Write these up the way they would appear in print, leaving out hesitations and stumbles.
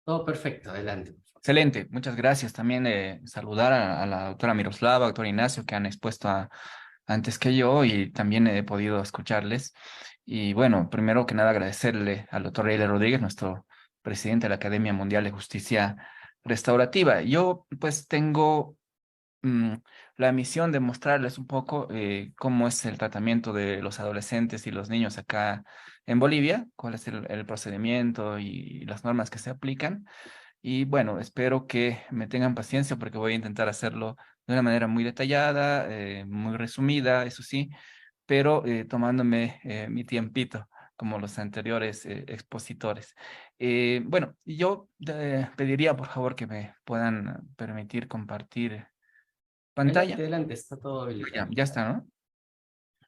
Todo perfecto, adelante. Excelente, muchas gracias. También saludar a la doctora Miroslava, doctor Ignacio, que han expuesto antes que yo y también he podido escucharles. Y bueno, primero que nada agradecerle al doctor Reyle Rodríguez, nuestro presidente de la Academia Mundial de Justicia Restaurativa. Yo pues tengo mm, la misión de mostrarles un poco cómo es el tratamiento de los adolescentes y los niños acá en Bolivia, cuál es el procedimiento y las normas que se aplican. Y bueno, espero que me tengan paciencia porque voy a intentar hacerlo de una manera muy detallada, muy resumida, eso sí, pero tomándome mi tiempito, como los anteriores expositores. Bueno, yo pediría por favor que me puedan permitir compartir pantalla. Adelante, adelante, está todo Ya, habilitado. ya está, ¿no?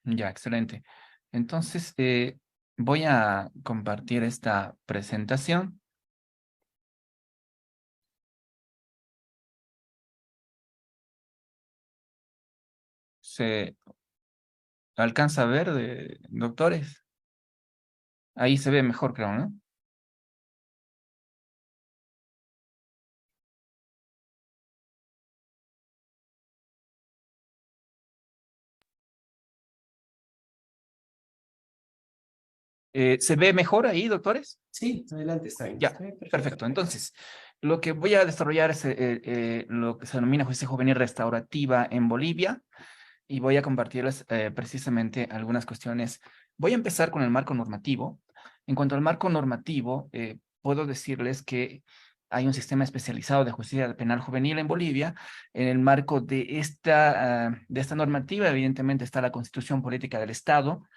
Ya, excelente. Entonces, voy a compartir esta presentación. ¿Se alcanza a ver, doctores? Ahí se ve mejor, creo, ¿no? ¿Se ve mejor ahí, doctores? Sí, adelante, Ya, está bien, perfecto. perfecto. Entonces, lo que voy a desarrollar es lo que se denomina justicia juvenil restaurativa en Bolivia y voy a compartirles precisamente algunas cuestiones. Voy a empezar con el marco normativo. En cuanto al marco normativo, puedo decirles que hay un sistema especializado de justicia penal juvenil en Bolivia. En el marco de esta normativa, evidentemente, está la Constitución Política del Estado,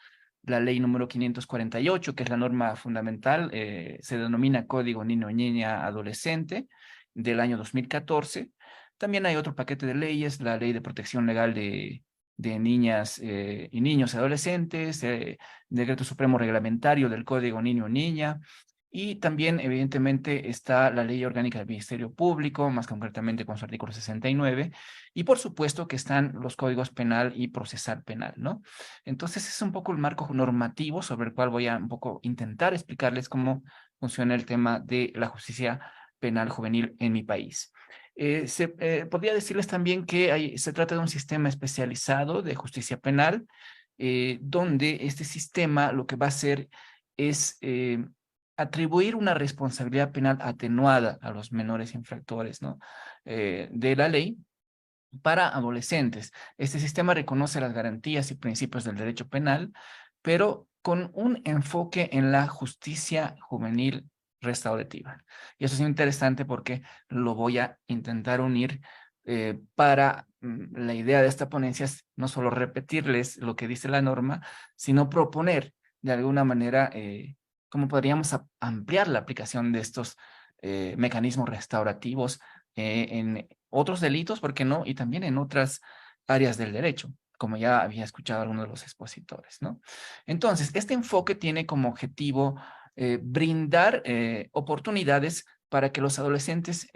la ley número 548, que es la norma fundamental, se denomina Código Niño, Niña, Adolescente del año 2014. También hay otro paquete de leyes, la Ley de Protección Legal de Niñas y Niños y Adolescentes, Decreto Supremo Reglamentario del Código Niño, Niña, y también, evidentemente, está la Ley Orgánica del Ministerio Público, más concretamente con su artículo 69, y por supuesto que están los códigos penal y procesal penal, ¿no? Entonces es un poco el marco normativo sobre el cual voy a un poco intentar explicarles cómo funciona el tema de la justicia penal juvenil en mi país. Podría decirles también que se trata de un sistema especializado de justicia penal, donde este sistema lo que va a hacer es atribuir una responsabilidad penal atenuada a los menores infractores, ¿no? De la ley para adolescentes. Este sistema reconoce las garantías y principios del derecho penal, pero con un enfoque en la justicia juvenil restaurativa. Y eso es interesante porque lo voy a intentar unir para la idea de esta ponencia es no solo repetirles lo que dice la norma, sino proponer de alguna manera cómo podríamos ampliar la aplicación de estos mecanismos restaurativos en otros delitos, ¿por qué no? Y también en otras áreas del derecho, como ya había escuchado algunos de los expositores, ¿no? Entonces, este enfoque tiene como objetivo brindar oportunidades para que los adolescentes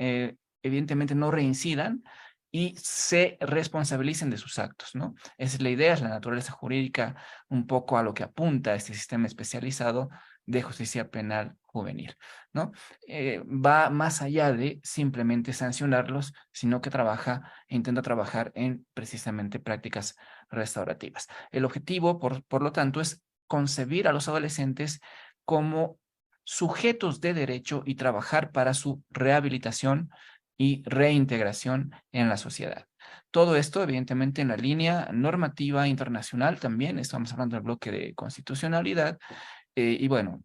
evidentemente no reincidan y se responsabilicen de sus actos, ¿no? Esa es la idea, es la naturaleza jurídica un poco a lo que apunta este sistema especializado de justicia penal juvenil, ¿no? Va más allá de simplemente sancionarlos, sino que trabaja e intenta trabajar en precisamente prácticas restaurativas. El objetivo, por lo tanto, es concebir a los adolescentes como sujetos de derecho y trabajar para su rehabilitación y reintegración en la sociedad. Todo esto, evidentemente, en la línea normativa internacional también, estamos hablando del bloque de constitucionalidad, y bueno,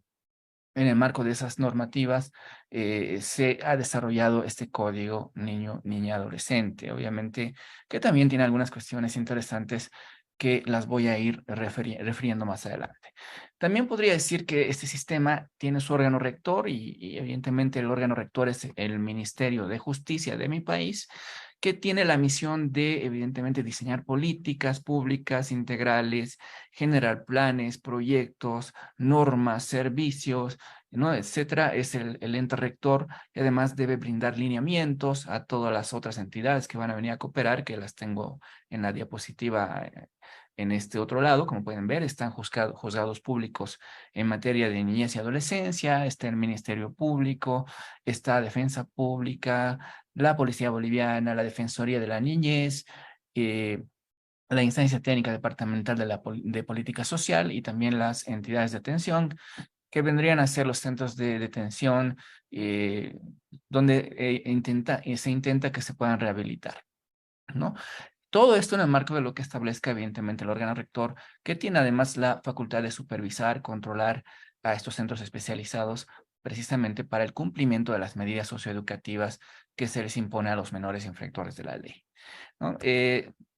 en el marco de esas normativas se ha desarrollado este código niño, niña, adolescente, obviamente, que también tiene algunas cuestiones interesantes que las voy a ir refiriendo más adelante. También podría decir que este sistema tiene su órgano rector y evidentemente el órgano rector es el Ministerio de Justicia de mi país, que tiene la misión de, evidentemente, diseñar políticas públicas integrales, generar planes, proyectos, normas, servicios, ¿no? Etcétera, es el ente rector y además debe brindar lineamientos a todas las otras entidades que van a venir a cooperar, que las tengo en la diapositiva En este otro lado, como pueden ver, están juzgados públicos en materia de niñez y adolescencia, está el Ministerio Público, está Defensa Pública, la Policía Boliviana, la Defensoría de la Niñez, la Instancia Técnica Departamental de Política Social y también las entidades de atención, que vendrían a ser los centros de detención, donde se intenta que se puedan rehabilitar, ¿no? Todo esto en el marco de lo que establezca, evidentemente, el órgano rector, que tiene además la facultad de supervisar, controlar a estos centros especializados precisamente para el cumplimiento de las medidas socioeducativas que se les impone a los menores infractores de la ley, ¿no?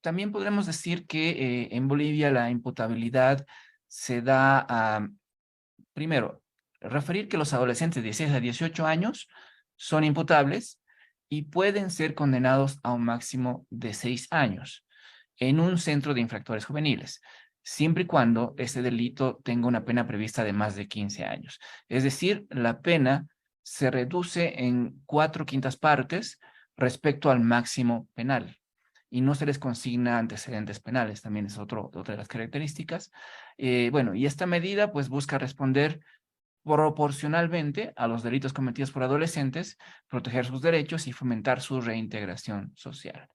También podremos decir que en Bolivia la imputabilidad se da a, primero, referir que los adolescentes de 16 a 18 años son imputables y pueden ser condenados a un máximo de 6 años en un centro de infractores juveniles, siempre y cuando ese delito tenga una pena prevista de más de 15 años. Es decir, la pena se reduce en 4/5 partes respecto al máximo penal y no se les consigna antecedentes penales, también es otra de las características. Bueno, y esta medida pues busca responder proporcionalmente a los delitos cometidos por adolescentes, proteger sus derechos y fomentar su reintegración social.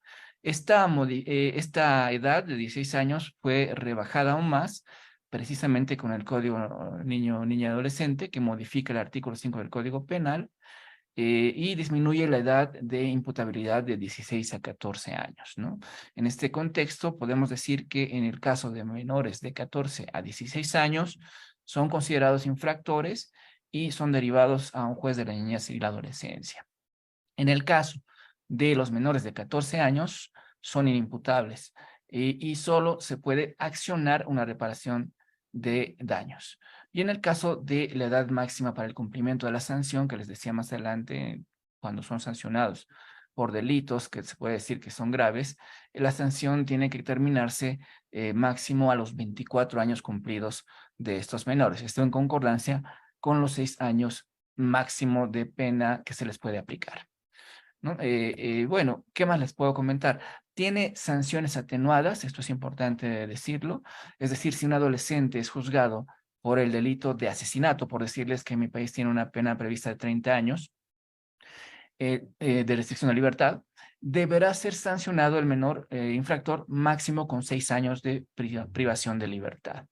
Esta edad de 16 años fue rebajada aún más, precisamente con el Código Niño, Niña y Adolescente, que modifica el artículo 5 del Código Penal, y disminuye la edad de imputabilidad de 16 a 14 años, ¿no? En este contexto, podemos decir que en el caso de menores de 14 a 16 años, son considerados infractores y son derivados a un juez de la niñez y la adolescencia. En el caso de los menores de 14 años, son inimputables y solo se puede accionar una reparación de daños. Y en el caso de la edad máxima para el cumplimiento de la sanción, que les decía más adelante, cuando son sancionados por delitos que se puede decir que son graves, la sanción tiene que terminarse máximo a los 24 años cumplidos de estos menores. Esto en concordancia con los 6 años máximo de pena que se les puede aplicar, ¿no? Bueno, ¿qué más les puedo comentar? Tiene sanciones atenuadas, esto es importante decirlo, es decir, si un adolescente es juzgado por el delito de asesinato, por decirles que en mi país tiene una pena prevista de 30 años de restricción de libertad, deberá ser sancionado el menor infractor máximo con 6 años de privación de libertad.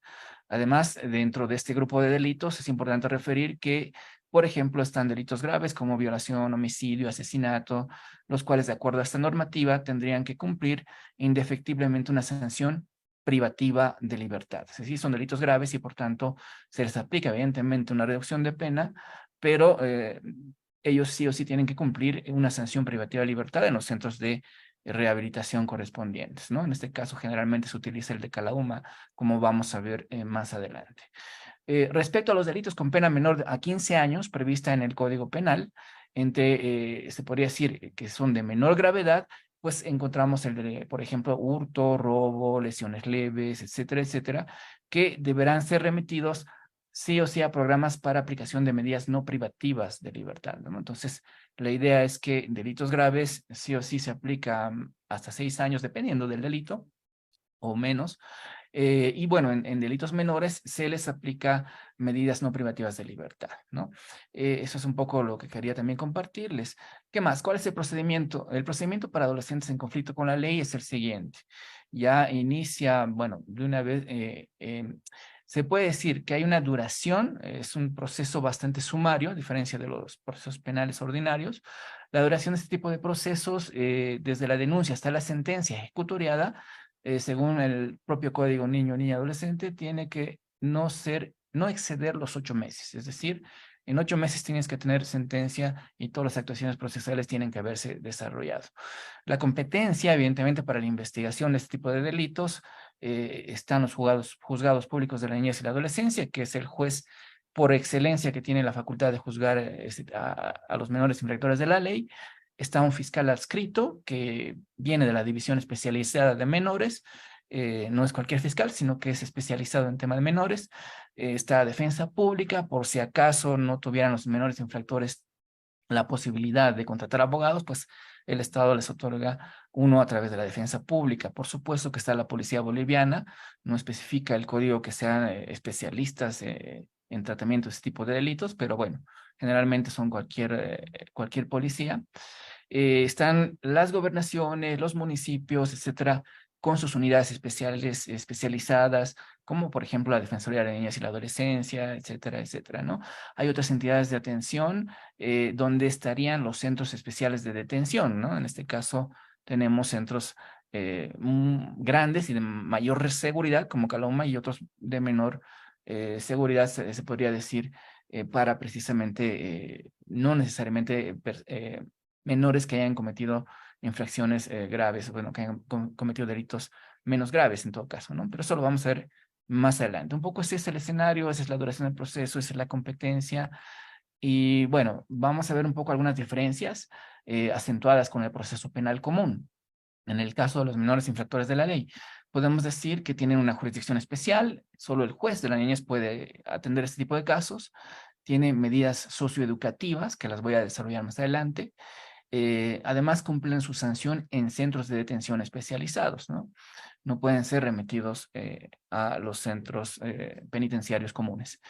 Además, dentro de este grupo de delitos es importante referir que, por ejemplo, están delitos graves como violación, homicidio, asesinato, los cuales, de acuerdo a esta normativa, tendrían que cumplir indefectiblemente una sanción privativa de libertad. Es decir, son delitos graves y, por tanto, se les aplica, evidentemente, una reducción de pena, pero ellos sí o sí tienen que cumplir una sanción privativa de libertad en los centros de rehabilitación correspondientes, ¿no? En este caso, generalmente se utiliza el de Calauma, como vamos a ver más adelante. Respecto a los delitos con pena menor a 15 años, prevista en el Código Penal, se podría decir que son de menor gravedad, pues encontramos el de, por ejemplo, hurto, robo, lesiones leves, etcétera, etcétera, que deberán ser remitidos sí o sí a programas para aplicación de medidas no privativas de libertad, ¿no? Entonces, la idea es que delitos graves sí o sí se aplica hasta 6 años, dependiendo del delito, o menos. Y bueno, en delitos menores se les aplica medidas no privativas de libertad, ¿no? Eso es un poco lo que quería también compartirles. ¿Qué más? ¿Cuál es el procedimiento? El procedimiento para adolescentes en conflicto con la ley es el siguiente. Ya inicia, bueno, de una vez, se puede decir que hay una duración, es un proceso bastante sumario, a diferencia de los procesos penales ordinarios. La duración de este tipo de procesos, desde la denuncia hasta la sentencia ejecutoriada, según el propio Código Niño, Niña, Adolescente, tiene que no exceder los 8 meses. Es decir, en 8 meses tienes que tener sentencia y todas las actuaciones procesales tienen que haberse desarrollado. La competencia, evidentemente, para la investigación de este tipo de delitos están los juzgados públicos de la niñez y la adolescencia, que es el juez por excelencia que tiene la facultad de juzgar a los menores infractores de la ley. Está un fiscal adscrito que viene de la División Especializada de Menores, no es cualquier fiscal, sino que es especializado en tema de menores. Está Defensa Pública, por si acaso no tuvieran los menores infractores la posibilidad de contratar abogados, pues el Estado les otorga uno a través de la defensa pública. Por supuesto que está la policía boliviana, no especifica el código que sean especialistas en tratamiento de este tipo de delitos, pero bueno, generalmente son cualquier policía. Están las gobernaciones, los municipios, etcétera, con sus unidades especiales, especializadas, como por ejemplo la Defensoría de la Niñez y la Adolescencia, etcétera, etcétera, ¿no? Hay otras entidades de atención donde estarían los centros especiales de detención, ¿no? En este caso tenemos centros grandes y de mayor seguridad, como Caloma, y otros de menor seguridad, se podría decir, para precisamente no necesariamente menores que hayan cometido infracciones graves, bueno, que hayan cometido delitos menos graves en todo caso, ¿no? Pero eso lo vamos a ver más adelante. Un poco ese es el escenario, esa es la duración del proceso, esa es la competencia. Y bueno, vamos a ver un poco algunas diferencias acentuadas con el proceso penal común. En el caso de los menores infractores de la ley, podemos decir que tienen una jurisdicción especial, solo el juez de la niñez puede atender este tipo de casos, tiene medidas socioeducativas, que las voy a desarrollar más adelante. Además, cumplen su sanción en centros de detención especializados, ¿no? No pueden ser remitidos a los centros penitenciarios comunes.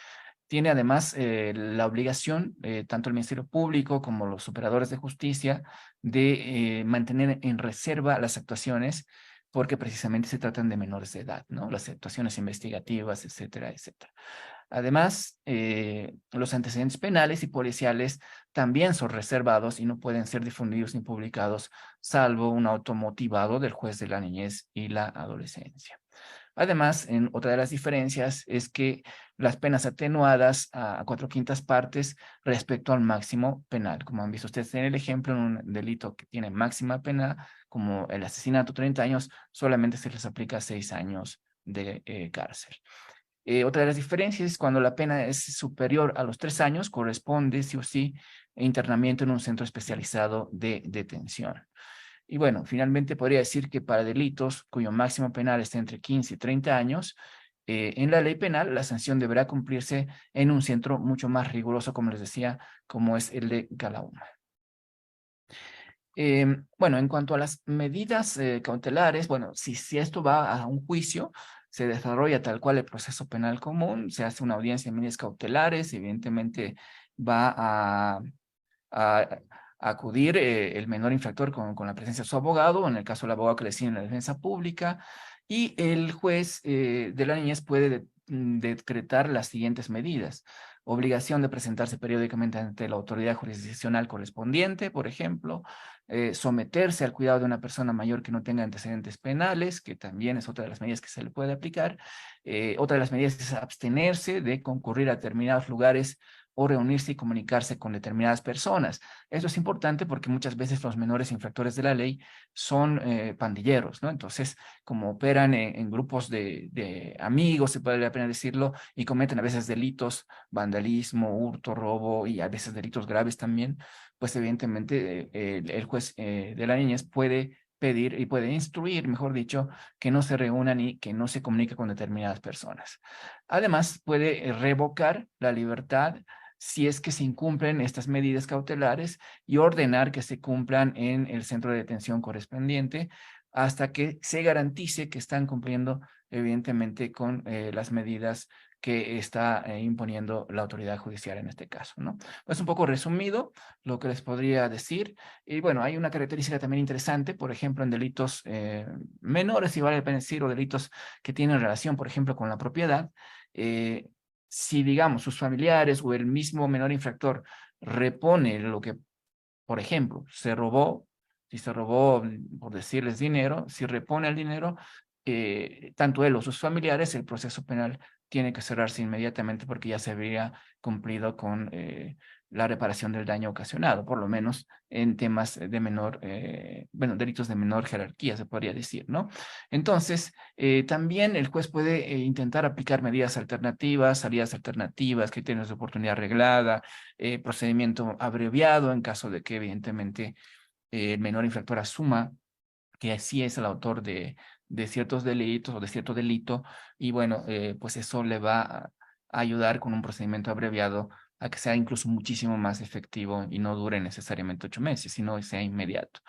Tiene además la obligación, tanto el Ministerio Público como los operadores de justicia, de mantener en reserva las actuaciones, porque precisamente se tratan de menores de edad, ¿no? Las actuaciones investigativas, etcétera, etcétera. Además, los antecedentes penales y policiales también son reservados y no pueden ser difundidos ni publicados, salvo un auto motivado del juez de la niñez y la adolescencia. Además, otra de las diferencias es que las penas atenuadas a 4/5 partes respecto al máximo penal. Como han visto ustedes en el ejemplo, en un delito que tiene máxima pena, como el asesinato, 30 años, solamente se les aplica 6 años de cárcel. Otra de las diferencias es cuando la pena es superior a los 3 años, corresponde sí o sí internamiento en un centro especializado de detención. Y bueno, finalmente podría decir que para delitos cuyo máximo penal está entre 15 y 30 años, en la ley penal la sanción deberá cumplirse en un centro mucho más riguroso, como les decía, como es el de Calauma. Bueno, en cuanto a las medidas cautelares, bueno, si esto va a un juicio, se desarrolla tal cual el proceso penal común, se hace una audiencia de medidas cautelares, evidentemente va a acudir el menor infractor con la presencia de su abogado, en el caso del abogado que le sigue en la defensa pública, y el juez de la niñez puede decretar las siguientes medidas. Obligación de presentarse periódicamente ante la autoridad jurisdiccional correspondiente, por ejemplo, someterse al cuidado de una persona mayor que no tenga antecedentes penales, que también es otra de las medidas que se le puede aplicar. Otra de las medidas es abstenerse de concurrir a determinados lugares o reunirse y comunicarse con determinadas personas. Eso es importante porque muchas veces los menores infractores de la ley son pandilleros, ¿no? Entonces, como operan en grupos de amigos, se puede la pena decirlo, y cometen a veces delitos, vandalismo, hurto, robo y a veces delitos graves también, pues evidentemente el juez de la niñez puede pedir y puede instruir, mejor dicho, que no se reúnan y que no se comunique con determinadas personas. Además, puede revocar la libertad si es que se incumplen estas medidas cautelares y ordenar que se cumplan en el centro de detención correspondiente hasta que se garantice que están cumpliendo evidentemente con las medidas que está imponiendo la autoridad judicial en este caso, ¿no? Pues un poco resumido lo que les podría decir. Y bueno, hay una característica también interesante, por ejemplo, en delitos menores, si vale la pena decir, o delitos que tienen relación, por ejemplo, con la propiedad, si, digamos, sus familiares o el mismo menor infractor repone lo que, por ejemplo, se robó, si se robó, por decirles dinero, si repone el dinero, tanto él o sus familiares, el proceso penal tiene que cerrarse inmediatamente porque ya se habría cumplido con la reparación del daño ocasionado, por lo menos en temas de menor, bueno, delitos de menor jerarquía, se podría decir, ¿no? Entonces, también el juez puede intentar aplicar medidas alternativas, salidas alternativas, criterios de oportunidad reglada, procedimiento abreviado en caso de que evidentemente el menor infractor asuma que así es el autor de ciertos delitos o de cierto delito, y bueno, pues eso le va a ayudar con un procedimiento abreviado a que sea incluso muchísimo más efectivo y no dure necesariamente 8 meses, sino que sea inmediato.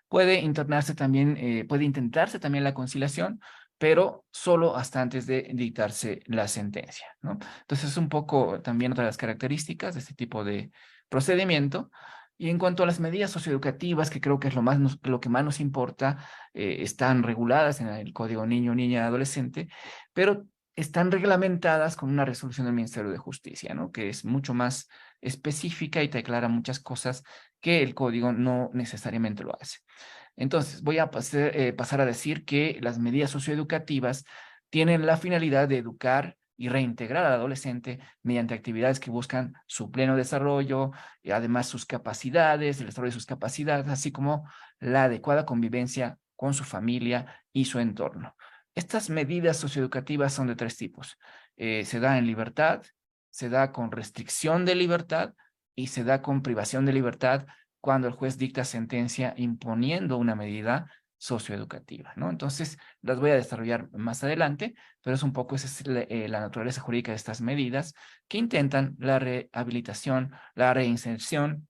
Puede internarse también, puede intentarse también la conciliación, pero solo hasta antes de dictarse la sentencia, ¿no? Entonces es un poco también otra de las características de este tipo de procedimiento. Y en cuanto a las medidas socioeducativas, que creo que es lo que más nos importa, están reguladas en el Código Niño, Niña, Adolescente, pero están reglamentadas con una resolución del Ministerio de Justicia, ¿no? Que es mucho más específica y te aclara muchas cosas que el código no necesariamente lo hace. Entonces, voy a pasar a decir que las medidas socioeducativas tienen la finalidad de educar y reintegrar al adolescente mediante actividades que buscan su pleno desarrollo, y además sus capacidades, el desarrollo de sus capacidades, así como la adecuada convivencia con su familia y su entorno. Estas medidas socioeducativas son de 3 tipos. Se da en libertad, se da con restricción de libertad y se da con privación de libertad cuando el juez dicta sentencia imponiendo una medida socioeducativa, ¿no? Entonces, las voy a desarrollar más adelante, pero es un poco esa es la naturaleza jurídica de estas medidas que intentan la rehabilitación, la reinserción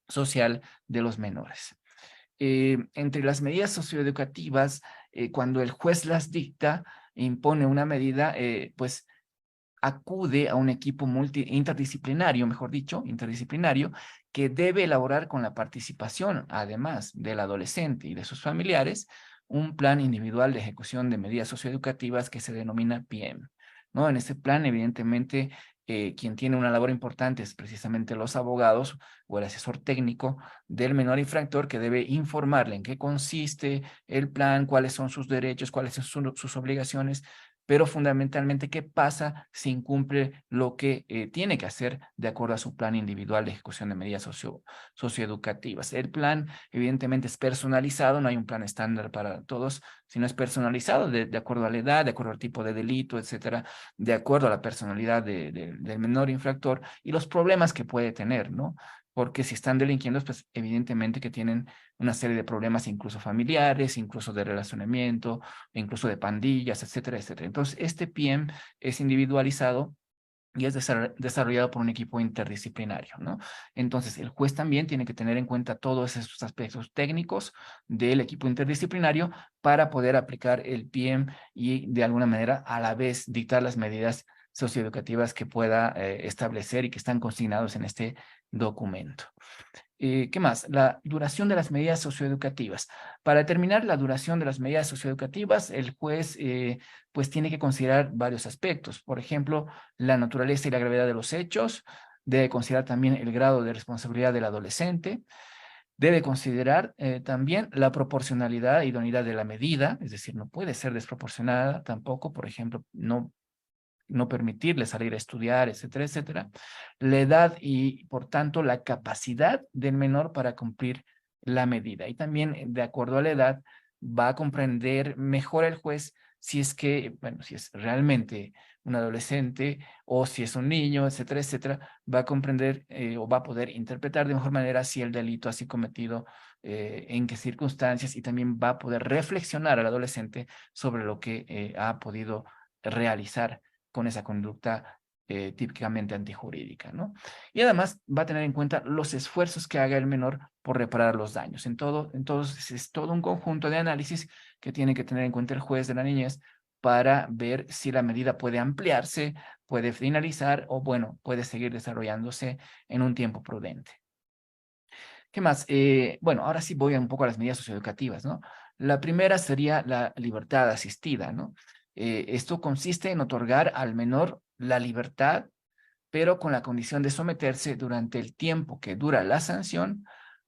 social de los menores. Entre las medidas socioeducativas, cuando el juez las dicta, impone una medida, pues acude a un equipo interdisciplinario, mejor dicho, interdisciplinario, que debe elaborar con la participación, además del adolescente y de sus familiares, un plan individual de ejecución de medidas socioeducativas que se denomina PIEM, ¿no? En este plan, evidentemente, quien tiene una labor importante es precisamente los abogados o el asesor técnico del menor infractor que debe informarle en qué consiste el plan, cuáles son sus derechos, cuáles son sus obligaciones, pero fundamentalmente qué pasa si incumple lo que tiene que hacer de acuerdo a su plan individual de ejecución de medidas socioeducativas. El plan evidentemente es personalizado, no hay un plan estándar para todos, sino es personalizado de acuerdo a la edad, de acuerdo al tipo de delito, etcétera, de acuerdo a la personalidad del menor infractor y los problemas que puede tener, ¿no? Porque si están delinquiendo, pues evidentemente que tienen una serie de problemas incluso familiares, incluso de relacionamiento, incluso de pandillas, etcétera, etcétera. Entonces, este PIEM es individualizado y es desarrollado por un equipo interdisciplinario, ¿no? Entonces, el juez también tiene que tener en cuenta todos esos aspectos técnicos del equipo interdisciplinario para poder aplicar el PIEM y, de alguna manera, a la vez dictar las medidas socioeducativas que pueda establecer y que están consignados en este documento. ¿Qué más? La duración de las medidas socioeducativas. Para determinar la duración de las medidas socioeducativas, el juez pues tiene que considerar varios aspectos. Por ejemplo, la naturaleza y la gravedad de los hechos. Debe considerar también el grado de responsabilidad del adolescente. Debe considerar también la proporcionalidad e idoneidad de la medida, es decir, no puede ser desproporcionada tampoco. Por ejemplo, no permitirle salir a estudiar, etcétera, etcétera, la edad y, por tanto, la capacidad del menor para cumplir la medida. Y también, de acuerdo a la edad, va a comprender mejor el juez si es que, bueno, si es realmente un adolescente o si es un niño, etcétera, etcétera, va a comprender o va a poder interpretar de mejor manera si el delito ha sido cometido, en qué circunstancias, y también va a poder reflexionar al adolescente sobre lo que ha podido realizar con esa conducta típicamente antijurídica, ¿no? Y además va a tener en cuenta los esfuerzos que haga el menor por reparar los daños. Entonces es todo un conjunto de análisis que tiene que tener en cuenta el juez de la niñez para ver si la medida puede ampliarse, puede finalizar o, bueno, puede seguir desarrollándose en un tiempo prudente. ¿Qué más? Bueno, ahora sí voy un poco a las medidas socioeducativas, ¿no? La primera sería la libertad asistida, ¿no? Esto consiste en otorgar al menor la libertad, pero con la condición de someterse durante el tiempo que dura la sanción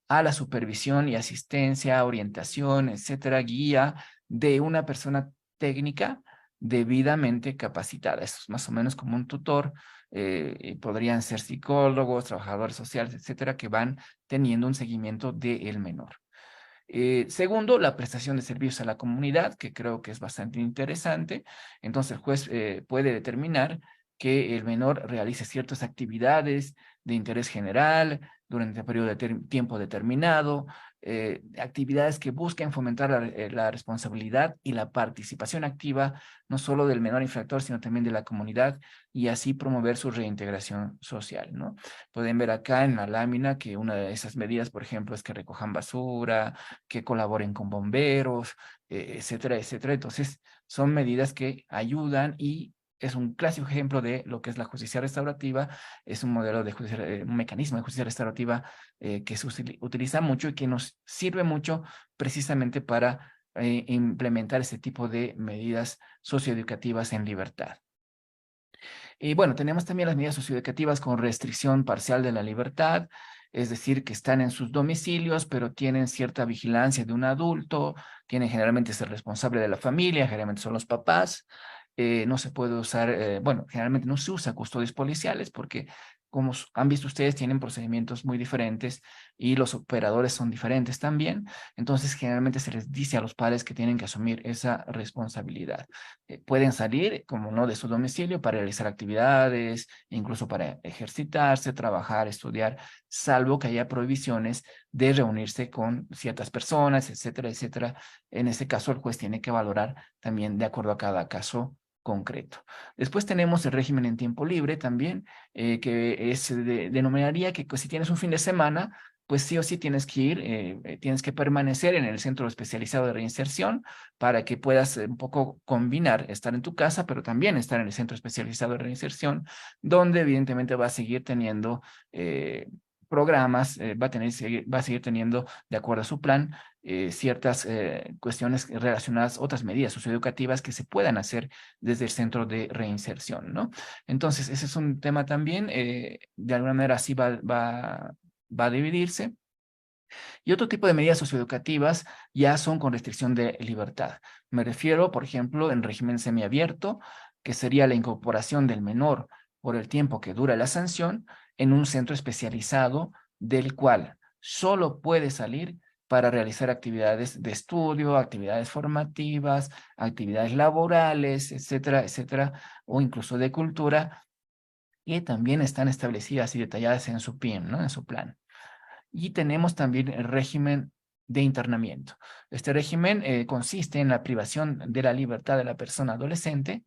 a la supervisión y asistencia, orientación, etcétera, guía de una persona técnica debidamente capacitada. Esto es más o menos como un tutor. Podrían ser psicólogos, trabajadores sociales, etcétera, que van teniendo un seguimiento del menor. Segundo, la prestación de servicios a la comunidad, que creo que es bastante interesante. Entonces, el juez puede determinar que el menor realice ciertas actividades de interés general, durante un periodo de tiempo determinado, actividades que busquen fomentar la responsabilidad y la participación activa, no solo del menor infractor, sino también de la comunidad, y así promover su reintegración social, ¿no? Pueden ver acá en la lámina que una de esas medidas, por ejemplo, es que recojan basura, que colaboren con bomberos, etcétera, etcétera. Entonces, son medidas que ayudan y es un clásico ejemplo de lo que es la justicia restaurativa. Es un modelo de justicia, un mecanismo de justicia restaurativa que se utiliza mucho y que nos sirve mucho precisamente para implementar este tipo de medidas socioeducativas en libertad. Y bueno, tenemos también las medidas socioeducativas con restricción parcial de la libertad, es decir, que están en sus domicilios, pero tienen cierta vigilancia de un adulto, tienen generalmente ser responsable de la familia, generalmente son los papás. No se puede usar, bueno, generalmente no se usa custodios policiales porque, como han visto ustedes, tienen procedimientos muy diferentes y los operadores son diferentes también. Entonces, generalmente se les dice a los padres que tienen que asumir esa responsabilidad. Pueden salir, como no, de su domicilio para realizar actividades, incluso para ejercitarse, trabajar, estudiar, salvo que haya prohibiciones de reunirse con ciertas personas, etcétera, etcétera. En ese caso, el juez tiene que valorar también de acuerdo a cada caso concreto. Después tenemos el régimen en tiempo libre también, que denominaría que si tienes un fin de semana, pues sí o sí tienes que ir, tienes que permanecer en el centro especializado de reinserción para que puedas un poco combinar estar en tu casa, pero también estar en el centro especializado de reinserción, donde evidentemente va a seguir teniendo programas, va a seguir teniendo, de acuerdo a su plan, ciertas cuestiones relacionadas, otras medidas socioeducativas que se puedan hacer desde el centro de reinserción, ¿no? Entonces, ese es un tema también, de alguna manera así va a dividirse. Y otro tipo de medidas socioeducativas ya son con restricción de libertad. Me refiero, por ejemplo, en régimen semiabierto, que sería la incorporación del menor por el tiempo que dura la sanción en un centro especializado del cual solo puede salir para realizar actividades de estudio, actividades formativas, actividades laborales, etcétera, etcétera, o incluso de cultura, y también están establecidas y detalladas en su PIN, ¿no? En su plan. Y tenemos también el régimen de internamiento. Este régimen consiste en la privación de la libertad de la persona adolescente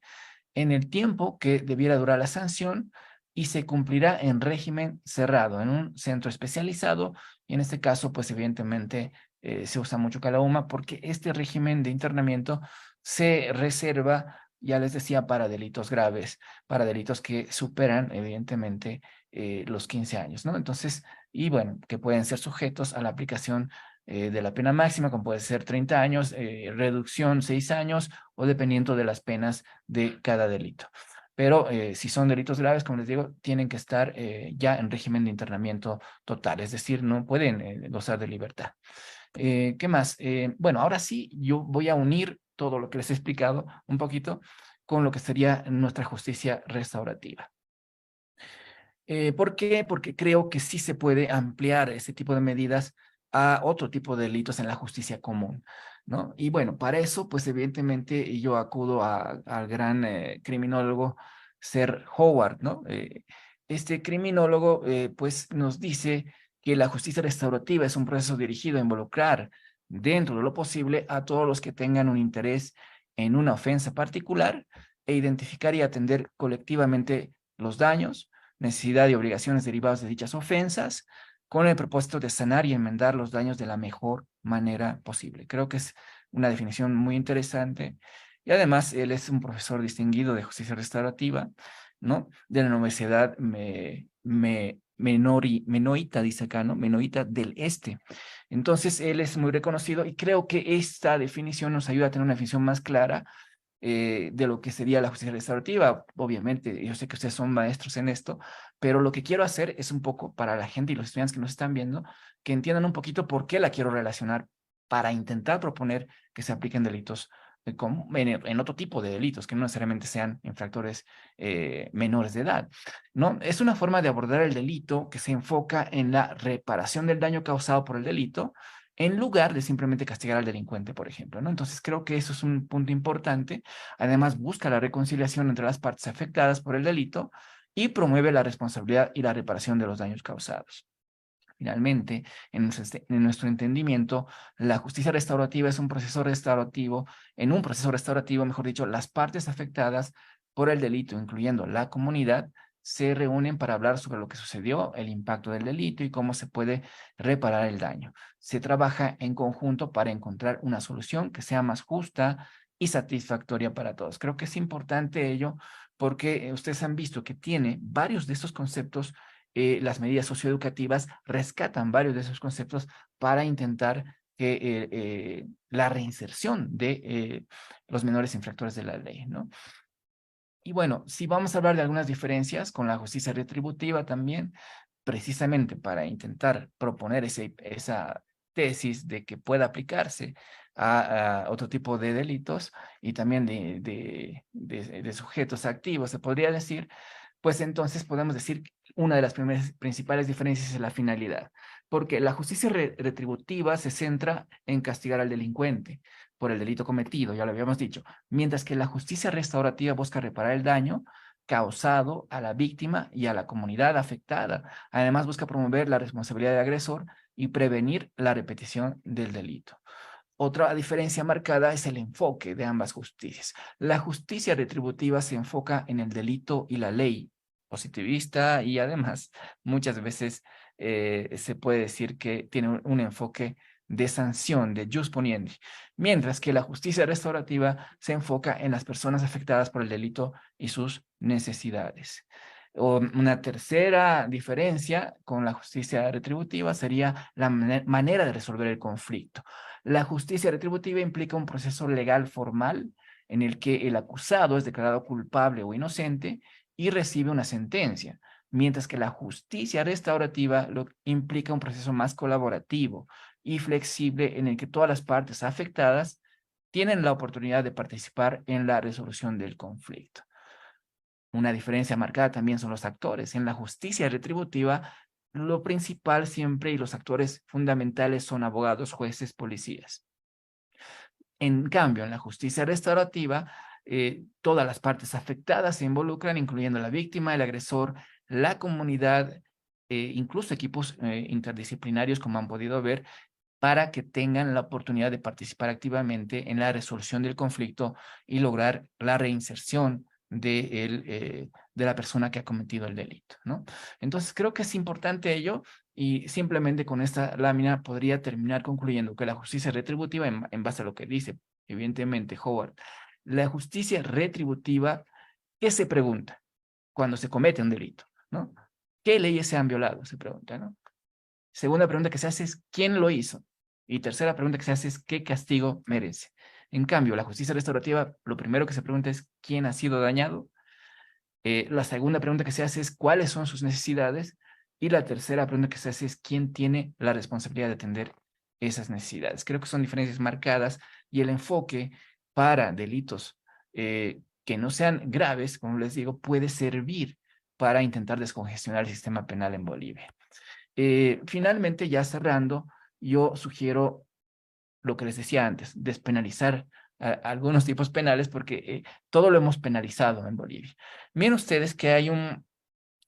en el tiempo que debiera durar la sanción y se cumplirá en régimen cerrado, en un centro especializado, y en este caso, pues evidentemente se usa mucho Calauma porque este régimen de internamiento se reserva, ya les decía, para delitos graves, para delitos que superan evidentemente los 15 años, ¿no? Entonces, y bueno, que pueden ser sujetos a la aplicación de la pena máxima, como puede ser 30 años, reducción 6 años, o dependiendo de las penas de cada delito. Pero si son delitos graves, como les digo, tienen que estar ya en régimen de internamiento total, es decir, no pueden gozar de libertad. ¿Qué más? Bueno, ahora sí, yo voy a unir todo lo que les he explicado un poquito con lo que sería nuestra justicia restaurativa. ¿Por qué? Porque creo que sí se puede ampliar ese tipo de medidas a otro tipo de delitos en la justicia común, ¿no? Y bueno, para eso, pues evidentemente yo acudo al gran criminólogo Sir Howard, ¿no? Este criminólogo, pues nos dice que la justicia restaurativa es un proceso dirigido a involucrar dentro de lo posible a todos los que tengan un interés en una ofensa particular e identificar y atender colectivamente los daños, necesidad y obligaciones derivadas de dichas ofensas, con el propósito de sanar y enmendar los daños de la mejor manera posible. Creo que es una definición muy interesante. Y además, él es un profesor distinguido de justicia restaurativa, ¿no? De la Universidad Menoita, dice acá, ¿no? Menoita del Este. Entonces, él es muy reconocido y creo que esta definición nos ayuda a tener una definición más clara de lo que sería la justicia restaurativa. Obviamente, yo sé que ustedes son maestros en esto, pero lo que quiero hacer es un poco para la gente y los estudiantes que nos están viendo, que entiendan un poquito por qué la quiero relacionar para intentar proponer que se apliquen delitos en otro tipo de delitos, que no necesariamente sean infractores menores de edad, ¿no? Es una forma de abordar el delito que se enfoca en la reparación del daño causado por el delito, en lugar de simplemente castigar al delincuente, por ejemplo, ¿no? Entonces creo que eso es un punto importante. Además, busca la reconciliación entre las partes afectadas por el delito y promueve la responsabilidad y la reparación de los daños causados. Finalmente, en nuestro entendimiento, la justicia restaurativa es un proceso restaurativo. En un proceso restaurativo, mejor dicho, las partes afectadas por el delito, incluyendo la comunidad, se reúnen para hablar sobre lo que sucedió, el impacto del delito y cómo se puede reparar el daño. Se trabaja en conjunto para encontrar una solución que sea más justa y satisfactoria para todos. Creo que es importante ello porque ustedes han visto que tiene varios de estos conceptos. Las medidas socioeducativas rescatan varios de esos conceptos para intentar que la reinserción de los menores infractores de la ley, ¿no? Y bueno, si vamos a hablar de algunas diferencias con la justicia retributiva también, precisamente para intentar proponer esa tesis de que pueda aplicarse a otro tipo de delitos y también de sujetos activos, se podría decir, pues entonces podemos decir que una de las principales diferencias es la finalidad, porque la justicia retributiva se centra en castigar al delincuente por el delito cometido, ya lo habíamos dicho, mientras que la justicia restaurativa busca reparar el daño causado a la víctima y a la comunidad afectada. Además, busca promover la responsabilidad del agresor y prevenir la repetición del delito. Otra diferencia marcada es el enfoque de ambas justicias. La justicia retributiva se enfoca en el delito y la ley, positivista, y además muchas veces se puede decir que tiene un enfoque de sanción, de jus poniendi, mientras que la justicia restaurativa se enfoca en las personas afectadas por el delito y sus necesidades. Una tercera diferencia con la justicia retributiva sería la manera de resolver el conflicto. La justicia retributiva implica un proceso legal formal en el que el acusado es declarado culpable o inocente y recibe una sentencia, mientras que la justicia restaurativa implica un proceso más colaborativo y flexible en el que todas las partes afectadas tienen la oportunidad de participar en la resolución del conflicto. Una diferencia marcada también son los actores. En la justicia retributiva, lo principal siempre y los actores fundamentales son abogados, jueces, policías. En cambio, en la justicia restaurativa, todas las partes afectadas se involucran, incluyendo la víctima, el agresor, la comunidad, incluso equipos interdisciplinarios, como han podido ver, para que tengan la oportunidad de participar activamente en la resolución del conflicto y lograr la reinserción de la persona que ha cometido el delito, ¿no? Entonces, creo que es importante ello y simplemente con esta lámina podría terminar concluyendo que la justicia retributiva, en base a lo que dice, evidentemente, Howard, la justicia retributiva, ¿qué se pregunta cuando se comete un delito, ¿no? ¿Qué leyes se han violado? Se pregunta, ¿no? Segunda pregunta que se hace es ¿quién lo hizo? Y tercera pregunta que se hace es ¿qué castigo merece? En cambio, la justicia restaurativa, lo primero que se pregunta es ¿quién ha sido dañado? La segunda pregunta que se hace es ¿cuáles son sus necesidades? Y la tercera pregunta que se hace es ¿quién tiene la responsabilidad de atender esas necesidades? Creo que son diferencias marcadas y el enfoque para delitos que no sean graves, como les digo, puede servir para intentar descongestionar el sistema penal en Bolivia. Finalmente, ya cerrando, yo sugiero lo que les decía antes, despenalizar algunos tipos penales porque todo lo hemos penalizado en Bolivia. Miren ustedes que hay un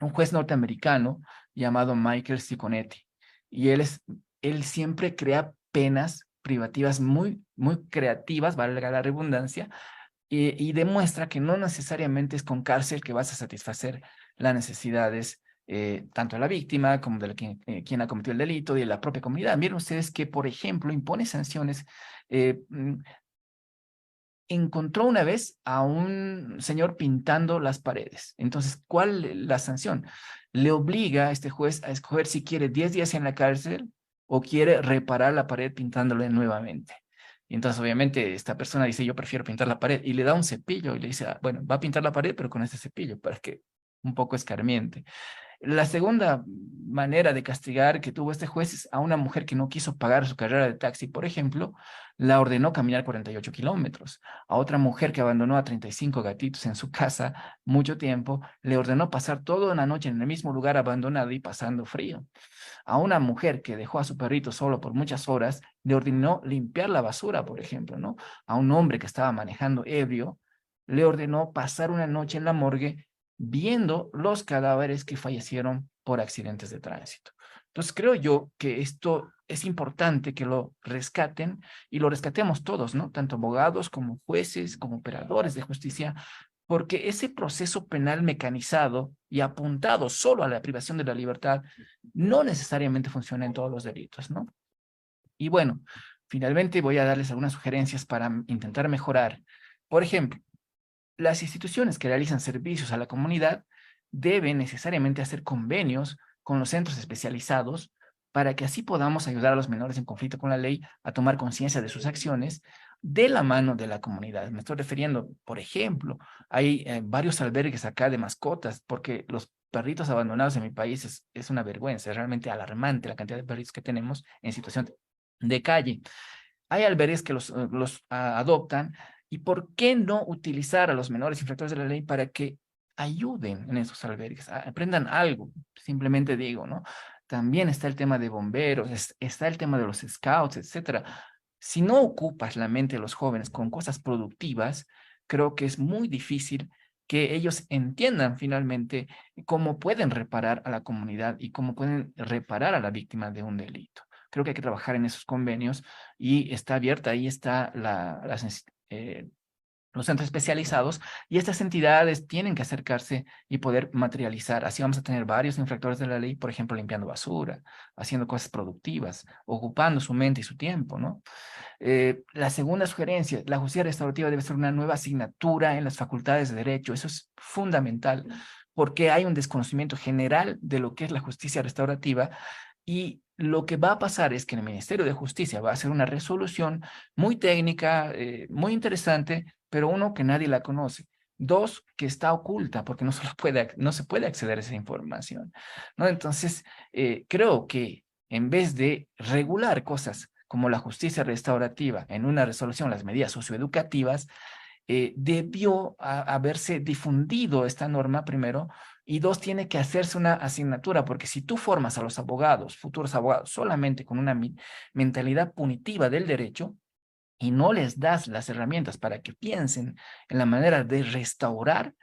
juez norteamericano llamado Michael Ciconetti y él siempre crea penas privativas muy creativas, valga la redundancia, y demuestra que no necesariamente es con cárcel que vas a satisfacer las necesidades tanto de la víctima como de quien ha cometido el delito y de la propia comunidad. Miren ustedes que, por ejemplo, impone sanciones. Encontró una vez a un señor pintando las paredes. Entonces, ¿cuál es la sanción? Le obliga a este juez a escoger si quiere 10 días en la cárcel o quiere reparar la pared pintándola nuevamente. Y entonces, obviamente, esta persona dice, yo prefiero pintar la pared, y le da un cepillo y le dice, bueno, va a pintar la pared, pero con este cepillo, para que un poco escarmiente. La segunda manera de castigar que tuvo este juez es a una mujer que no quiso pagar su carrera de taxi, por ejemplo, la ordenó caminar 48 kilómetros. A otra mujer que abandonó a 35 gatitos en su casa mucho tiempo, le ordenó pasar toda una noche en el mismo lugar abandonado y pasando frío. A una mujer que dejó a su perrito solo por muchas horas, le ordenó limpiar la basura, por ejemplo, ¿no? A un hombre que estaba manejando ebrio, le ordenó pasar una noche en la morgue viendo los cadáveres que fallecieron por accidentes de tránsito. Entonces creo yo que esto es importante que lo rescaten y lo rescatemos todos, ¿no? Tanto abogados como jueces, como operadores de justicia, porque ese proceso penal mecanizado y apuntado solo a la privación de la libertad no necesariamente funciona en todos los delitos, ¿no? Y bueno, finalmente voy a darles algunas sugerencias para intentar mejorar. Por ejemplo, las instituciones que realizan servicios a la comunidad deben necesariamente hacer convenios con los centros especializados para que así podamos ayudar a los menores en conflicto con la ley a tomar conciencia de sus acciones de la mano de la comunidad. Me estoy refiriendo, por ejemplo, hay varios albergues acá de mascotas, porque los perritos abandonados en mi país es una vergüenza, es realmente alarmante la cantidad de perritos que tenemos en situación de calle. Hay albergues que los adoptan, y ¿por qué no utilizar a los menores infractores de la ley para que ayuden en esos albergues, aprendan algo? Simplemente digo, ¿no? También está el tema de bomberos, está el tema de los scouts, etcétera. Si no ocupas la mente de los jóvenes con cosas productivas, creo que es muy difícil que ellos entiendan finalmente cómo pueden reparar a la comunidad y cómo pueden reparar a la víctima de un delito. Creo que hay que trabajar en esos convenios y está abierta, ahí está los centros especializados, y estas entidades tienen que acercarse y poder materializar. Así vamos a tener varios infractores de la ley, por ejemplo, limpiando basura, haciendo cosas productivas, ocupando su mente y su tiempo, ¿no? La segunda sugerencia, la justicia restaurativa debe ser una nueva asignatura en las facultades de derecho. Eso es fundamental, porque hay un desconocimiento general de lo que es la justicia restaurativa, y lo que va a pasar es que el Ministerio de Justicia va a hacer una resolución muy técnica, muy interesante, pero uno, que nadie la conoce. Dos, que está oculta porque no se puede acceder a esa información, ¿no? Entonces, creo que en vez de regular cosas como la justicia restaurativa en una resolución, las medidas socioeducativas, debió haberse difundido esta norma primero, y dos, tiene que hacerse una asignatura, porque si tú formas a los abogados, futuros abogados, solamente con una mentalidad punitiva del derecho y no les das las herramientas para que piensen en la manera de restaurar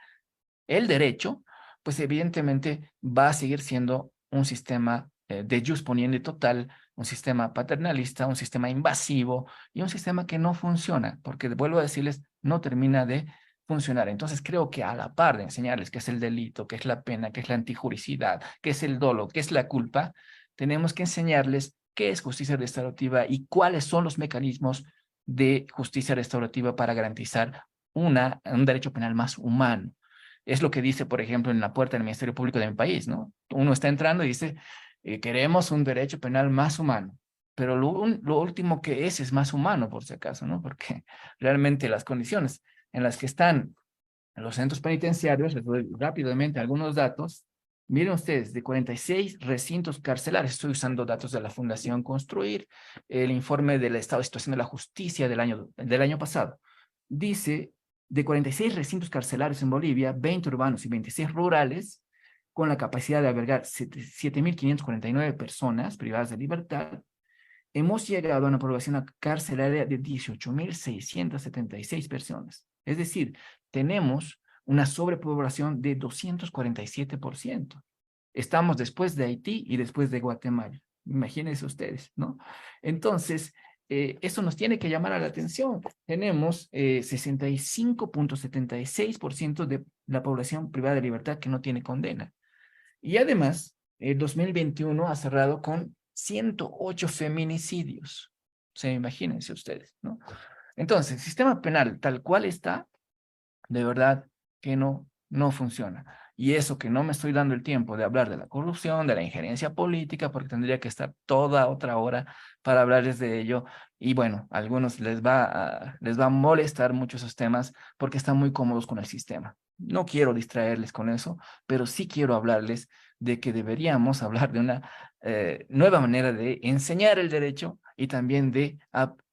el derecho, pues evidentemente va a seguir siendo un sistema de jus poniendi total, un sistema paternalista, un sistema invasivo y un sistema que no funciona, porque vuelvo a decirles, no termina de funcionar. Entonces creo que a la par de enseñarles qué es el delito, qué es la pena, qué es la antijuricidad, qué es el dolo, qué es la culpa, tenemos que enseñarles qué es justicia restaurativa y cuáles son los mecanismos de justicia restaurativa para garantizar un derecho penal más humano. Es lo que dice, por ejemplo, en la puerta del Ministerio Público de mi país, ¿no? Uno está entrando y dice, queremos un derecho penal más humano, pero lo último que es más humano, por si acaso, ¿no? Porque realmente las condiciones en las que están los centros penitenciarios, les doy rápidamente algunos datos. Miren ustedes, de 46 recintos carcelarios, estoy usando datos de la Fundación Construir, el informe del estado de situación de la justicia del año pasado. Dice, de 46 recintos carcelarios en Bolivia, 20 urbanos y 26 rurales, con la capacidad de albergar 7.549 personas privadas de libertad, hemos llegado a una población carcelaria de 18.676 personas. Es decir, tenemos una sobrepoblación de 247%. Estamos después de Haití y después de Guatemala. Imagínense ustedes, ¿no? Entonces, eso nos tiene que llamar a la atención. Tenemos 65.76% de la población privada de libertad que no tiene condena. Y además, el 2021 ha cerrado con 108 feminicidios. O sea, imagínense ustedes, ¿no? Entonces, el sistema penal tal cual está, de verdad que no funciona. Y eso que no me estoy dando el tiempo de hablar de la corrupción, de la injerencia política, porque tendría que estar toda otra hora para hablarles de ello. Y bueno, a algunos les va a molestar mucho esos temas porque están muy cómodos con el sistema. No quiero distraerles con eso, pero sí quiero hablarles de que deberíamos hablar de una nueva manera de enseñar el derecho y también de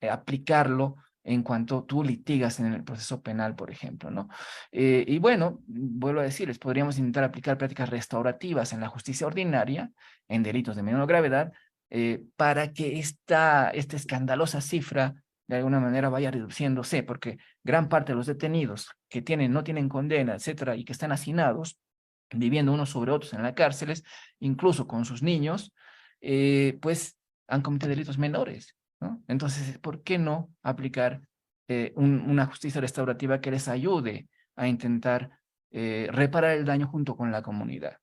aplicarlo en cuanto tú litigas en el proceso penal, por ejemplo, ¿no? Y bueno, vuelvo a decirles, podríamos intentar aplicar prácticas restaurativas en la justicia ordinaria, en delitos de menor gravedad, para que esta escandalosa cifra de alguna manera vaya reduciéndose, porque gran parte de los detenidos que no tienen condena, etcétera, y que están hacinados, viviendo unos sobre otros en las cárceles, incluso con sus niños, pues han cometido delitos menores, ¿no? Entonces, ¿por qué no aplicar una justicia restaurativa que les ayude a intentar reparar el daño junto con la comunidad?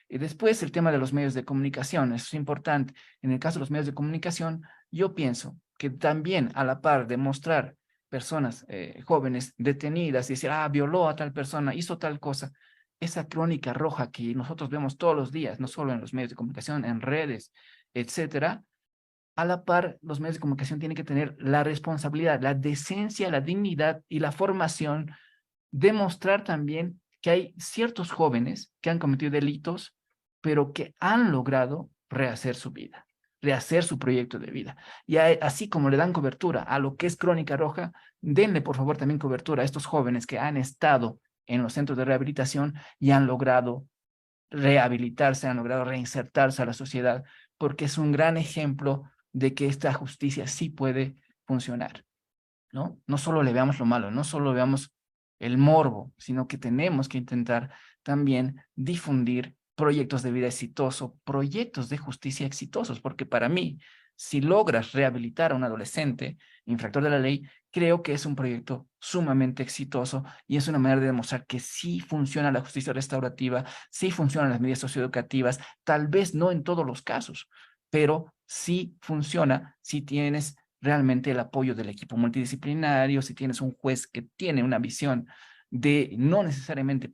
Y después el tema de los medios de comunicación, eso es importante. En el caso de los medios de comunicación, yo pienso que también a la par de mostrar personas jóvenes detenidas y decir, ah, violó a tal persona, hizo tal cosa, esa crónica roja que nosotros vemos todos los días, no solo en los medios de comunicación, en redes, etcétera, a la par, los medios de comunicación tienen que tener la responsabilidad, la decencia, la dignidad y la formación de mostrar también que hay ciertos jóvenes que han cometido delitos, pero que han logrado rehacer su vida, rehacer su proyecto de vida. Y así como le dan cobertura a lo que es Crónica Roja, denle por favor también cobertura a estos jóvenes que han estado en los centros de rehabilitación y han logrado rehabilitarse, han logrado reinsertarse a la sociedad, porque es un gran ejemplo de que esta justicia sí puede funcionar, ¿no? No solo le veamos lo malo, no solo veamos el morbo, sino que tenemos que intentar también difundir proyectos de vida exitosos, proyectos de justicia exitosos, porque para mí, si logras rehabilitar a un adolescente infractor de la ley, creo que es un proyecto sumamente exitoso y es una manera de demostrar que sí funciona la justicia restaurativa, sí funcionan las medidas socioeducativas, tal vez no en todos los casos, pero sí funciona si tienes realmente el apoyo del equipo multidisciplinario, si tienes un juez que tiene una visión de no necesariamente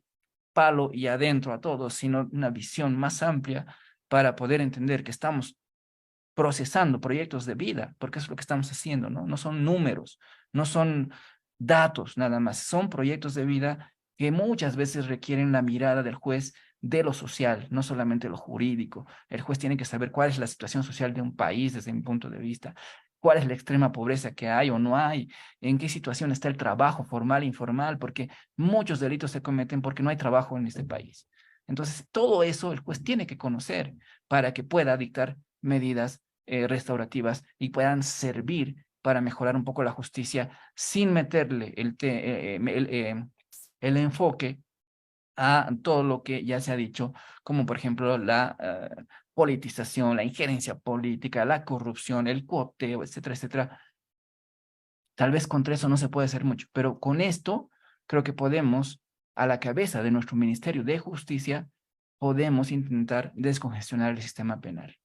palo y adentro a todos, sino una visión más amplia para poder entender que estamos procesando proyectos de vida, porque eso es lo que estamos haciendo, ¿no? No son números, no son datos nada más, son proyectos de vida que muchas veces requieren la mirada del juez de lo social, no solamente lo jurídico. El juez tiene que saber cuál es la situación social de un país desde mi punto de vista, cuál es la extrema pobreza que hay o no hay, en qué situación está el trabajo formal e informal, porque muchos delitos se cometen porque no hay trabajo en este país. Entonces, todo eso el juez tiene que conocer para que pueda dictar medidas restaurativas y puedan servir para mejorar un poco la justicia sin meterle el enfoque a todo lo que ya se ha dicho, como por ejemplo la politización, la injerencia política, la corrupción, el cuoteo, etcétera, etcétera. Tal vez contra eso no se puede hacer mucho, pero con esto creo que podemos, a la cabeza de nuestro Ministerio de Justicia, podemos intentar descongestionar el sistema penal,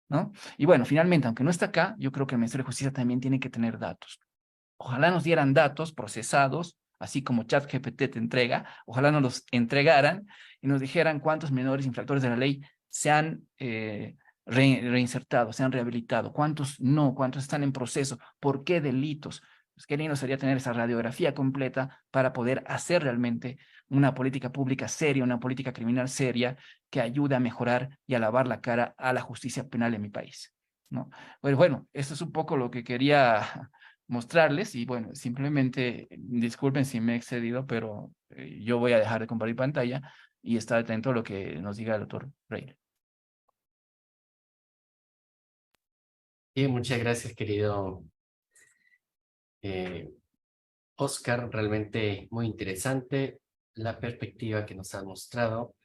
¿no? Y bueno, finalmente, aunque no está acá, yo creo que el Ministerio de Justicia también tiene que tener datos. Ojalá nos dieran datos procesados, así como ChatGPT te entrega, ojalá nos los entregaran y nos dijeran cuántos menores infractores de la ley se han reinsertado, se han rehabilitado, cuántos no, cuántos están en proceso, por qué delitos. Pues qué lindo sería tener esa radiografía completa para poder hacer realmente una política pública seria, una política criminal seria que ayude a mejorar y a lavar la cara a la justicia penal en mi país, ¿no? Pues bueno, eso es un poco lo que quería mostrarles y bueno, simplemente disculpen si me he excedido, pero yo voy a dejar de compartir pantalla y estar atento a lo que nos diga el doctor Rey. Bien, muchas gracias, querido Oscar. Realmente muy interesante la perspectiva que nos ha mostrado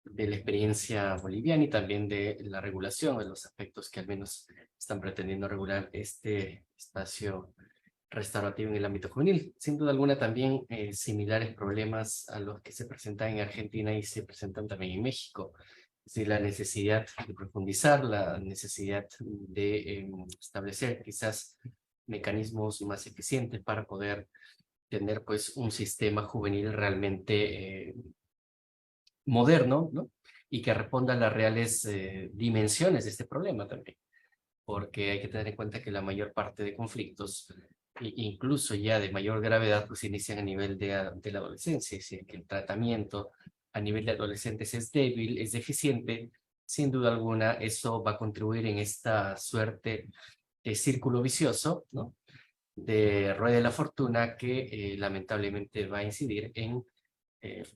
de la experiencia boliviana y también de la regulación, de los aspectos que al menos están pretendiendo regular este espacio restaurativo en el ámbito juvenil. Sin duda alguna también similares problemas a los que se presentan en Argentina y se presentan también en México. Es decir, la necesidad de profundizar, la necesidad de establecer quizás mecanismos más eficientes para poder tener pues un sistema juvenil realmente moderno, ¿no? Y que responda a las reales dimensiones de este problema también, porque hay que tener en cuenta que la mayor parte de conflictos, incluso ya de mayor gravedad, pues inician a nivel de la adolescencia, es decir, que el tratamiento a nivel de adolescentes es débil, es deficiente, sin duda alguna eso va a contribuir en esta suerte de círculo vicioso, ¿no? De rueda de la fortuna que lamentablemente va a incidir en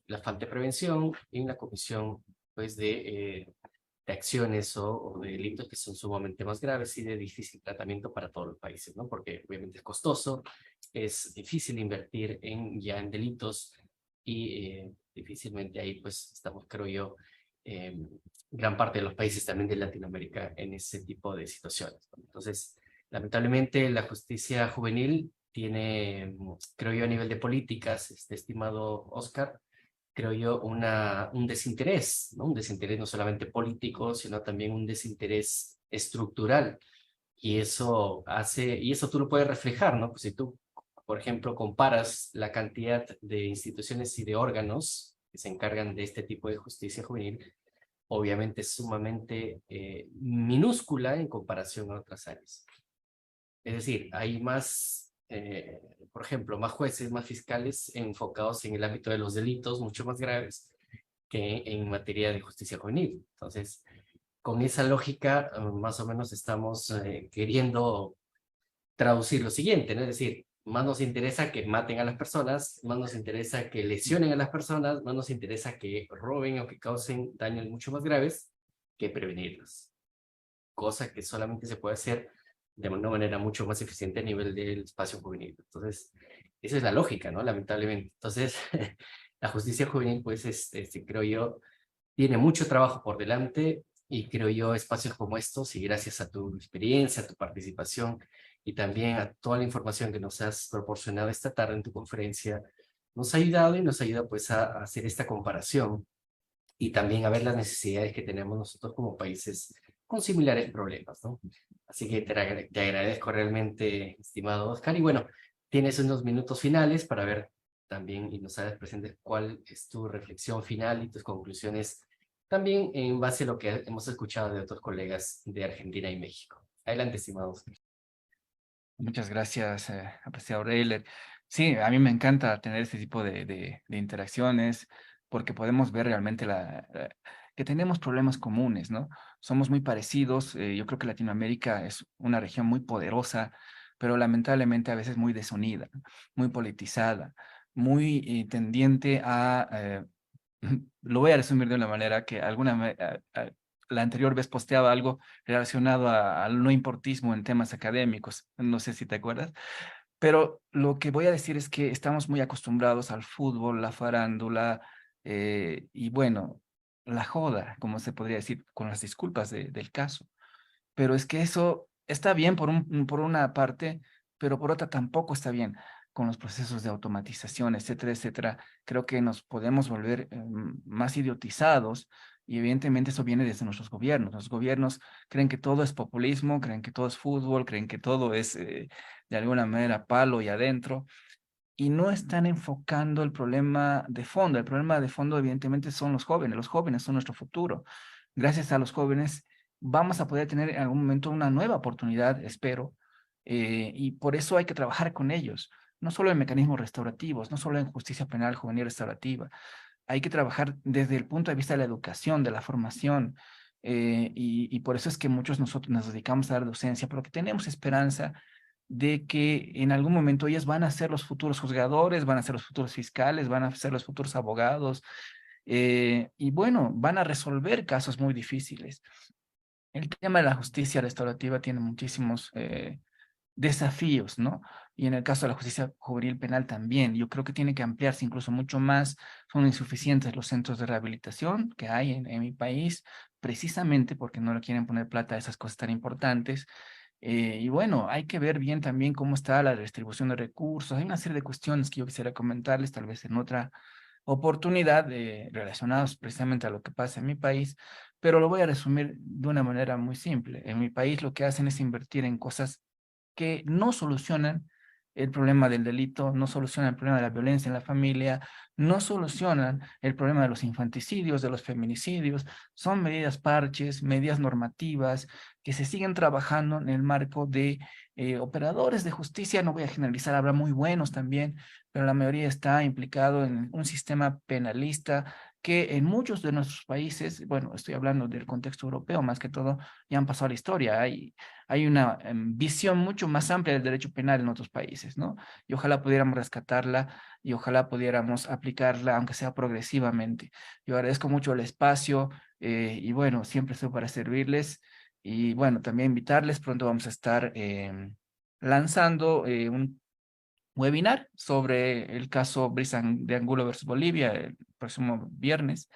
la falta de prevención y en la comisión pues, de acciones o de delitos que son sumamente más graves y de difícil tratamiento para todos los países, ¿no? Porque obviamente es costoso, es difícil invertir ya en delitos y difícilmente ahí pues estamos, creo yo, eh, gran parte de los países también de Latinoamérica en ese tipo de situaciones, ¿no? Entonces, lamentablemente, la justicia juvenil tiene, creo yo, a nivel de políticas, este estimado Oscar, creo yo, un desinterés, ¿no? Un desinterés no solamente político, sino también un desinterés estructural. Y eso tú lo puedes reflejar, ¿no? Pues si tú, por ejemplo, comparas la cantidad de instituciones y de órganos que se encargan de este tipo de justicia juvenil, obviamente es sumamente minúscula en comparación a otras áreas. Es decir, hay más, por ejemplo, más jueces, más fiscales enfocados en el ámbito de los delitos mucho más graves que en materia de justicia juvenil. Entonces, con esa lógica, más o menos estamos queriendo traducir lo siguiente, ¿no? Es decir, más nos interesa que maten a las personas, más nos interesa que lesionen a las personas, más nos interesa que roben o que causen daños mucho más graves que prevenirlos. Cosa que solamente se puede hacer de una manera mucho más eficiente a nivel del espacio juvenil. Entonces, esa es la lógica, ¿no? Lamentablemente. Entonces, la justicia juvenil, pues, creo yo, tiene mucho trabajo por delante y creo yo espacios como estos y gracias a tu experiencia, a tu participación y también a toda la información que nos has proporcionado esta tarde en tu conferencia, nos ha ayudado y nos ayuda pues a hacer esta comparación y también a ver las necesidades que tenemos nosotros como países con similares problemas, ¿no? Así que te agradezco realmente, estimado Oscar, y bueno, tienes unos minutos finales para ver también y nos hagas presente cuál es tu reflexión final y tus conclusiones también en base a lo que hemos escuchado de otros colegas de Argentina y México. Adelante, estimado Oscar. Muchas gracias, apreciado Reiler. Sí, a mí me encanta tener este tipo de interacciones porque podemos ver realmente que tenemos problemas comunes, ¿no? Somos muy parecidos. Yo creo que Latinoamérica es una región muy poderosa, pero lamentablemente a veces muy desunida, muy politizada, muy tendiente a lo voy a resumir de una manera que la anterior vez posteaba algo relacionado al no importismo en temas académicos, no sé si te acuerdas, pero lo que voy a decir es que estamos muy acostumbrados al fútbol, la farándula y bueno, la joda, como se podría decir, con las disculpas del caso. Pero es que eso está bien por una parte, pero por otra tampoco está bien con los procesos de automatización, etcétera, etcétera. Creo que nos podemos volver más idiotizados y evidentemente eso viene desde nuestros gobiernos. Los gobiernos creen que todo es populismo, creen que todo es fútbol, creen que todo es de alguna manera palo y adentro y no están enfocando el problema de fondo. El problema de fondo, evidentemente, son los jóvenes son nuestro futuro. Gracias a los jóvenes vamos a poder tener en algún momento una nueva oportunidad, espero, y por eso hay que trabajar con ellos, no solo en mecanismos restaurativos, no solo en justicia penal juvenil restaurativa, hay que trabajar desde el punto de vista de la educación, de la formación, y por eso es que muchos nosotros nos dedicamos a dar docencia, porque tenemos esperanza de que en algún momento ellas van a ser los futuros juzgadores, van a ser los futuros fiscales, van a ser los futuros abogados, y bueno, van a resolver casos muy difíciles. El tema de la justicia restaurativa tiene muchísimos desafíos, ¿no? Y en el caso de la justicia juvenil penal también, yo creo que tiene que ampliarse incluso mucho más. Son insuficientes los centros de rehabilitación que hay en mi país, precisamente porque no le quieren poner plata a esas cosas tan importantes. Y bueno, hay que ver bien también cómo está la distribución de recursos. Hay una serie de cuestiones que yo quisiera comentarles, tal vez en otra oportunidad relacionadas precisamente a lo que pasa en mi país, pero lo voy a resumir de una manera muy simple. En mi país lo que hacen es invertir en cosas que no solucionan el problema del delito, no solucionan el problema de la violencia en la familia, no solucionan el problema de los infanticidios, de los feminicidios. Son medidas parches, medidas normativas que se siguen trabajando en el marco de operadores de justicia. No voy a generalizar, habrá muy buenos también, pero la mayoría está implicado en un sistema penalista que en muchos de nuestros países, bueno, estoy hablando del contexto europeo más que todo, ya han pasado a la historia. Hay una visión mucho más amplia del derecho penal en otros países, ¿no? Y ojalá pudiéramos rescatarla y ojalá pudiéramos aplicarla, aunque sea progresivamente. Yo agradezco mucho el espacio y bueno, siempre estoy para servirles y bueno, también invitarles, pronto vamos a estar lanzando un webinar sobre el caso Brisa de Angulo versus Bolivia el próximo viernes.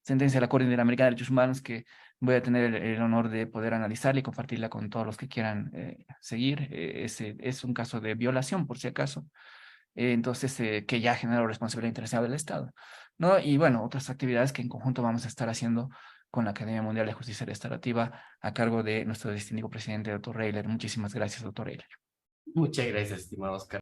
sentencia de la Corte Interamericana de Derechos Humanos que voy a tener el honor de poder analizarla y compartirla con todos los que quieran seguir. Es un caso de violación, por si acaso. Entonces, que ya generó responsabilidad internacional del Estado, ¿no? Y bueno, otras actividades que en conjunto vamos a estar haciendo con la Academia Mundial de Justicia Restaurativa a cargo de nuestro distinguido presidente, doctor Reiler. Muchísimas gracias, doctor Reiler. Muchas gracias, estimado Oscar.